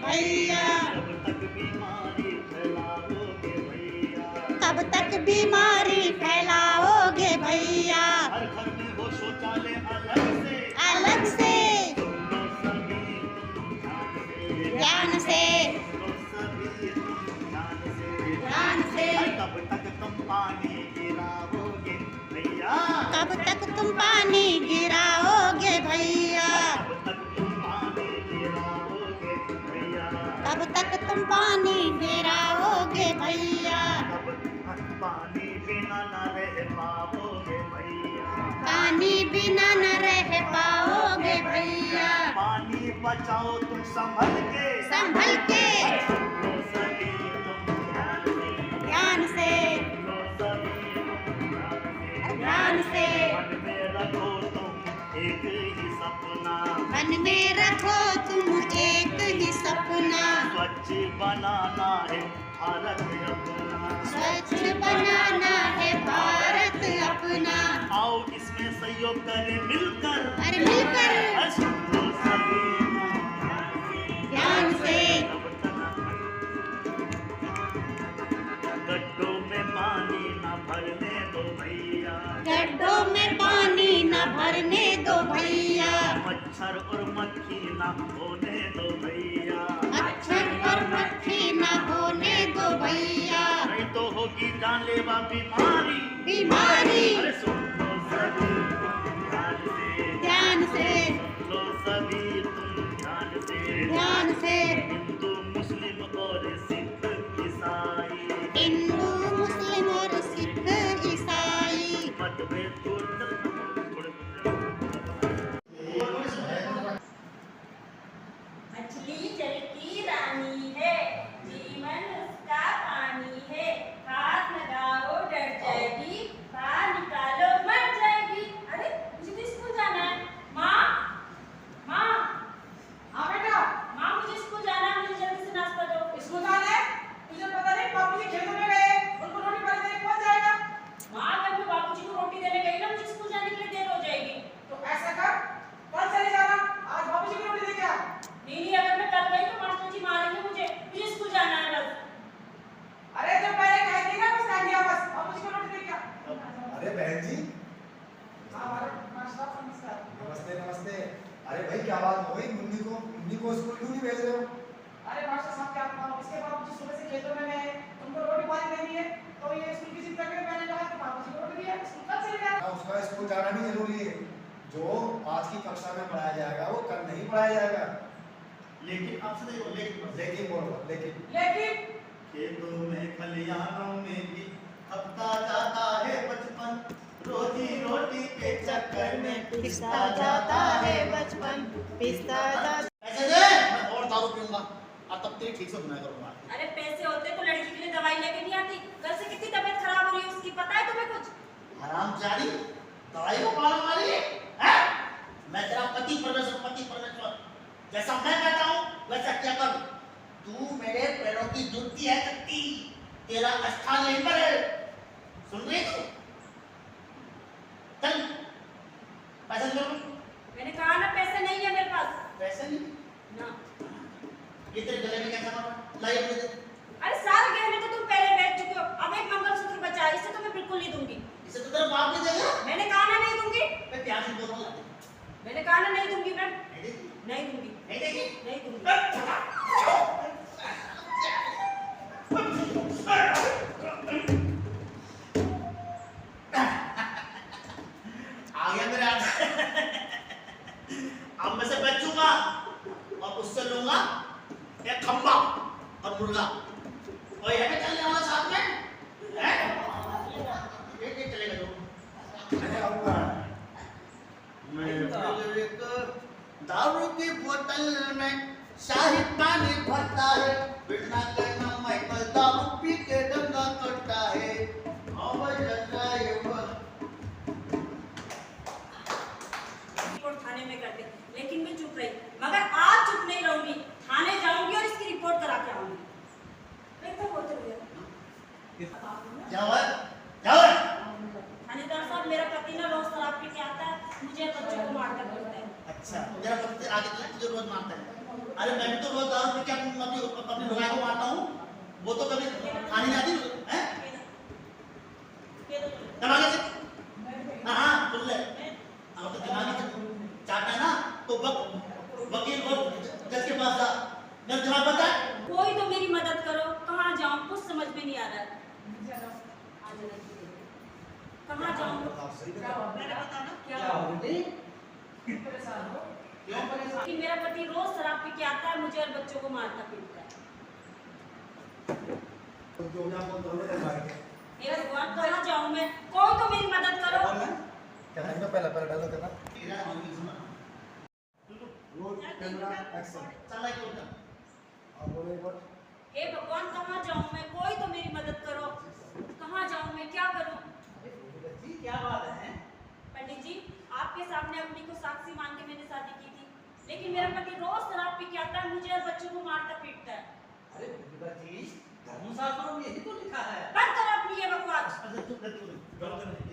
भैया, कब तक बीमारी फैलाओगे भैया, हर घर में हो शौचालय अलग से ध्यान से, ध्यान से। कब तक तुम पानी गिराओगे भैया, कब तक तुम पानी गिराओगे भैया, कब तक तुम पानी गिराओगे भैया, कब तक पानी बिना न रह पाओगे भैया, पानी बिना न रह पाओगे भैया, पानी बचाओ तुम संभल के, संभल के, लो सभी तुम ध्यान से, ध्यान से। मन में रखो तुम एक ही सपना, मन में रखो तुम एक ही सपना, स्वच्छ बनाना है भारत अपना, स्वच्छ बनाना है भारत अपना। आओ इसमें सहयोग करें मिलकर, अरे मिलकर, लो सभी ध्यान से। गड्ढों में पानी न भरने दो भैया, गड्ढों में पानी न भरने दो भैया, मच्छर और मक्खी न होने दो भैया, मच्छर और मक्खी न होने दो भैया, नहीं तो होगी जानलेवा बीमारी, बीमारी। अरे सुन लो सभी ध्यान से, ध्यान से, लो सभी तुम ध्यान से, ध्यान से। हिंदू मुस्लिम और सिख ईसाई, हिंदू मुस्लिम और सिख ईसाई, मतभेद दूर मछली जल की रानी है, जीवन उसका पानी है, हाथ लगाओ डर जाएगी, बाहर निकालो मर जाएगी। अरे मुझे तो स्कूल जाना है। माँ, माँ, हाँ बेटा, माँ मुझे स्कूल जाना है, मुझे जल्दी से नाश्ता दो। स्कूल जाना है? तुझे पता नहीं बाबूजी खेतों में गए, उनको रोटी पानी देने कौन जाएगा? माँ अगर मैं बाबूजी को रोटी देने गई ना, मुझे स्कूल जाने के लिए देर हो जाएगी। तो ऐसा कर, कल चले जाना, आज बाबूजी की रोटी लेके आ। नहीं, अगर मैं कल गई तो मास्टर जी मारेंगे मुझे स्कूल जाना है बस। अरे जब पहले कह दी ना बस कह दिया बस, बाबूजी की रोटी लेके आ। अरे बहन जी, हाँ हमारे मास्टर साहब नमस्कार। नमस्ते नमस्ते। अरे भाई क्या बात हो गई, मुन्नी को स्कूल क्यों नहीं भेज रहे हो? अरे मास्टर साहब क्या बताऊं, इसके बाबूजी सुबह से खेतों में गए, उनको रोटी पानी देनी है, तो ये स्कूल की जिद करके मैंने कहा कि बाबूजी को रोटी दिया, स्कूल कल चले जाना। हाँ, उसका स्कूल जाना भी जरूरी है। जो आज की कक्षा में पढ़ाया जाएगा वो कल नहीं पढ़ाया जाएगा। लेकिन आपसे देखो, लेकिन बोलो लेकिन लेकिन खेतों में खलियानों में भी हफ्ता जाता है बचपन, रोजी रोटी के चक्कर में पिसता जाता है बचपन, पिसता जाता। पैसे दे, मैं और दारू पीऊंगा और तब तेरी ठीक से बुनाई करूंगा। अरे पैसे होते तो लड़की के लिए दवाई लेके नहीं आती। कल से कितनी तबीयत खराब हो रही है उसकी, पता है तुम्हें कुछ? हरामजादी, दवाई को पाना वाली है? हैं? मैं तेरा पति परमेश्वर, जैसा मैं कहता हूँ वैसा क्या कर। तू मेरे पैरों की जुत्ती है कत्ती, तेरा स्थान यहीं पर है। सुन रही तू? चल, पैसे दे। मैंने कहा ना पैसे नहीं है मेरे पास। पैसे नहीं ना। ये तेरे गले में कैसा मारा? लाई अपने दे। अरे सारे गहने तो तुम पहले बेच चुके हो, अब एक मंगलसूत्र बचा है, इसे तो मैं बिल्कुल नहीं दूंगी। इसे तो तेरा बाप नहीं देगा। मैंने कहा ना नहीं दूंगी, मैं प्यार से बोल रहा हूँ। मैंने कहा ना नहीं दूंगी मैं, नहीं देगी, नहीं दूंगी, नहीं देगी। नहीं दूंगी। आ गया मेरे हाथ। अब मैं से बेचूंगा और उससे लूंगा एक खंबा और मुर्गा, और ये भी चलने वाला साथ में है। ये चलेगा जो मैंने आऊंगा। मैं एक दारू की बोतल में शाही पानी भरता है, बिना कहना माइकल दारू पी के दंगा करता है। रिपोर्ट थाने में करते, लेकिन मैं चुप रही। मगर आज चुप नहीं रहूंगी, थाने जाऊंगी और इसकी रिपोर्ट करा के आऊंगी। मैं तो होते हुए जाओ जाओ। थानेदार साहब, मेरा पति ना रोज शराब पी के आता है, मुझे बच्चों को मारकर बोलता है। अच्छा, तेरा पति आगे तुझे रोज मारता है। अरे मैं भी तो रोज दारू पी के अपनी लुगाई को मारता हूँ, वो तो कभी खाने नहीं आती हैं? दबा के से हाँ सुन ले, अब तो दिमाग चाटना है ना तो वकील और जज के पास जा, मेरा दिमाग बंद है। कोई तो मेरी मदद करो, कहाँ जाऊँ कुछ समझ में नहीं आ रहा है। कहाँ जाऊँ? कि मेरा पति रोज शराब पी के आता है, मुझे और बच्चों को मारता पीटता है। मेरा भगवान कहाँ जाऊँ मैं? कोई तो मेरी मदद करो। पहले डालो करना। तेरा मूवी सुना रोल कैमरा एक्शन। चल लाइक उठा। अब बोलो एक बार। हे भगवान कहाँ जाऊँ मैं? कोई तो मेरी मदद करो। कहाँ जाऊँ मैं? क्या करूँ? क्या बात है? पंडित जी, आपके सामने अपनी को साक्षी मान के मैंने शादी की थी, लेकिन मेरा पति रोज शराब पी के आता है, मुझे और बच्चों को मारता पीटता है। अरे धर्मशास्त्रों में यही तो लिखा है। बंद करो अपनी ये बकवास। अच्छा तू